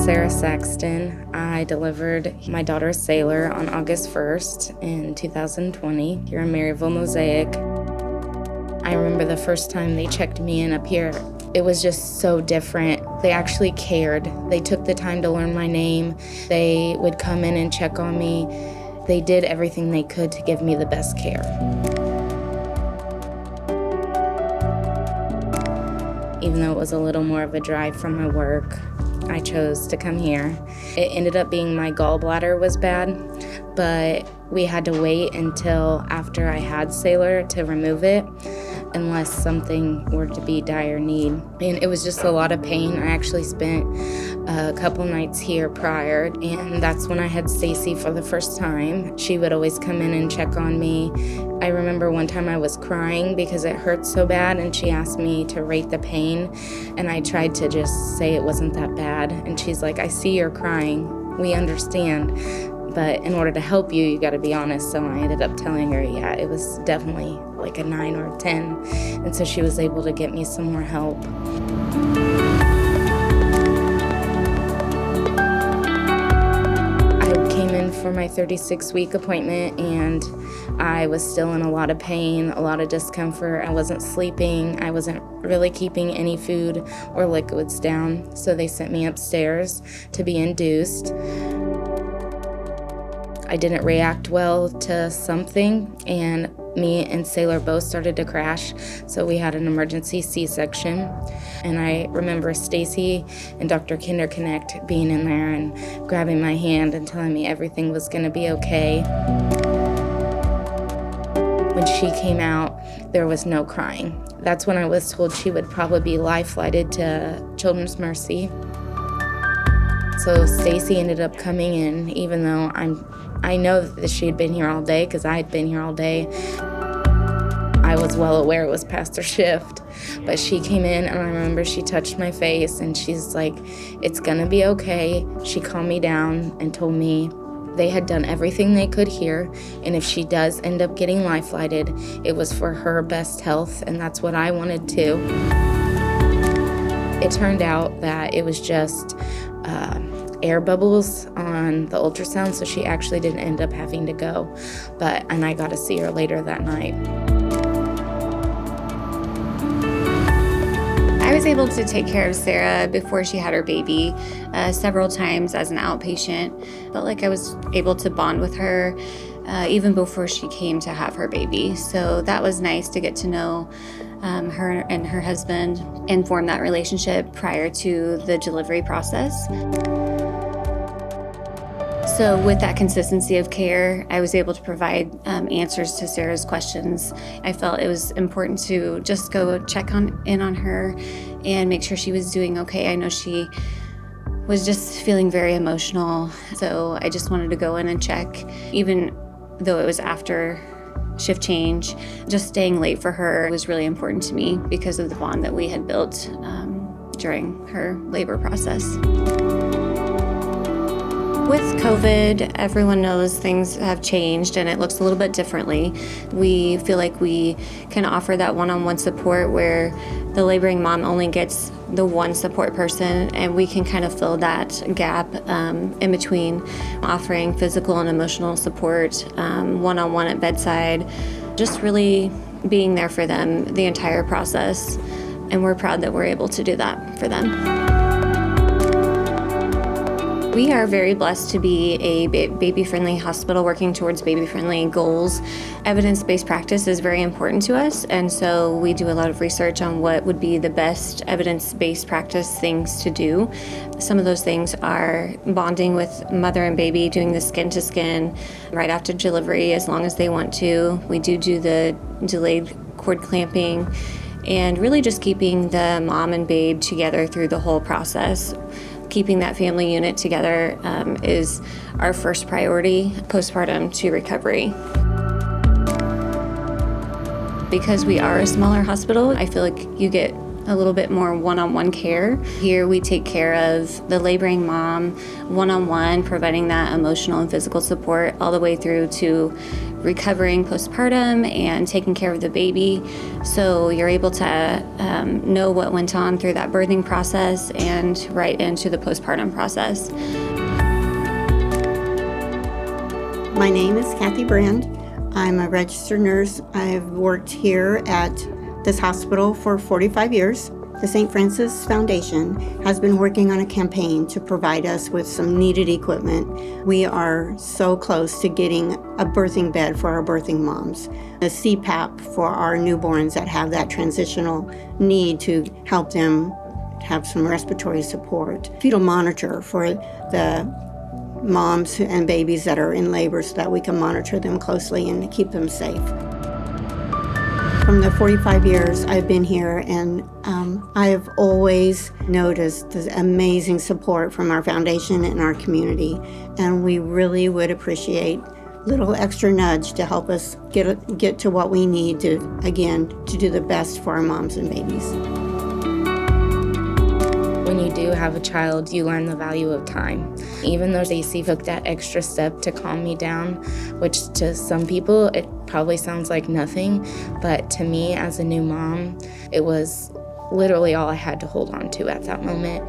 Sarah Saxton. I delivered my daughter Sailor on August 1st in 2020 here in Maryville, Mosaic. I remember the first time they checked me in up here. It was just so different. They actually cared. They took the time to learn my name. They would come in and check on me. They did everything they could to give me the best care. Even though it was a little more of a drive from my work, I chose to come here. It ended up being my gallbladder was bad, but we had to wait until after I had Sailor to remove it, unless something were to be dire need. And it was just a lot of pain. I actually spent a couple nights here prior, and that's when I had Stacy for the first time. She would always come in and check on me. I remember one time I was crying because it hurt so bad, and she asked me to rate the pain, and I tried to just say it wasn't that bad. And she's like, "I see you're crying. We understand. But in order to help you, you gotta be honest." So I ended up telling her, yeah, it was definitely like a 9 or a 10. And so she was able to get me some more help. I came in for my 36-week appointment, and I was still in a lot of pain, a lot of discomfort. I wasn't sleeping. I wasn't really keeping any food or liquids down. So they sent me upstairs to be induced. I didn't react well to something, and me and Sailor both started to crash, so we had an emergency C-section. And I remember Stacy and Dr. Kinderconnect being in there and grabbing my hand and telling me everything was gonna be okay. When she came out, there was no crying. That's when I was told she would probably be life-flighted to Children's Mercy. So Stacy ended up coming in, even though I know that she had been here all day because I had been here all day. I was well aware it was past her shift, but she came in, and I remember she touched my face, and she's like, "It's gonna be okay." She calmed me down and told me they had done everything they could here, and if she does end up getting life-flighted, it was for her best health, and that's what I wanted too. It turned out that it was just air bubbles on the ultrasound, so she actually didn't end up having to go. And I got to see her later that night. I was able to take care of Sarah before she had her baby several times as an outpatient. Felt like I was able to bond with her even before she came to have her baby. So that was nice to get to know her and her husband and form that relationship prior to the delivery process. So with that consistency of care, I was able to provide answers to Sarah's questions. I felt it was important to just go check in on her and make sure she was doing okay. I know she was just feeling very emotional, so I just wanted to go in and check, even though it was after shift change. Just staying late for her was really important to me because of the bond that we had built during her labor process. With COVID, everyone knows things have changed and it looks a little bit differently. We feel like we can offer that one-on-one support where the laboring mom only gets the one support person, and we can kind of fill that gap in between offering physical and emotional support, one-on-one at bedside, just really being there for them the entire process. And we're proud that we're able to do that for them. We are very blessed to be a baby-friendly hospital working towards baby-friendly goals. Evidence-based practice is very important to us, and so we do a lot of research on what would be the best evidence-based practice things to do. Some of those things are bonding with mother and baby, doing the skin-to-skin right after delivery as long as they want to. We do the delayed cord clamping, and really just keeping the mom and babe together through the whole process. Keeping that family unit together is our first priority postpartum to recovery. Because we are a smaller hospital, I feel like you get a little bit more one-on-one care. Here we take care of the laboring mom one-on-one, providing that emotional and physical support all the way through to recovering postpartum and taking care of the baby. So you're able to know what went on through that birthing process and right into the postpartum process. My name is Kathy Brand. I'm a registered nurse. I've worked here at this hospital for 45 years. The St. Francis Foundation has been working on a campaign to provide us with some needed equipment. We are so close to getting a birthing bed for our birthing moms, a CPAP for our newborns that have that transitional need to help them have some respiratory support, fetal monitor for the moms and babies that are in labor so that we can monitor them closely and keep them safe. From the 45 years I've been here, and I have always noticed the amazing support from our foundation and our community, and we really would appreciate a little extra nudge to help us get to what we need to do the best for our moms and babies. When you do have a child, you learn the value of time. Even though Stacy took that extra step to calm me down, which to some people, it probably sounds like nothing, but to me as a new mom, it was literally all I had to hold on to at that moment.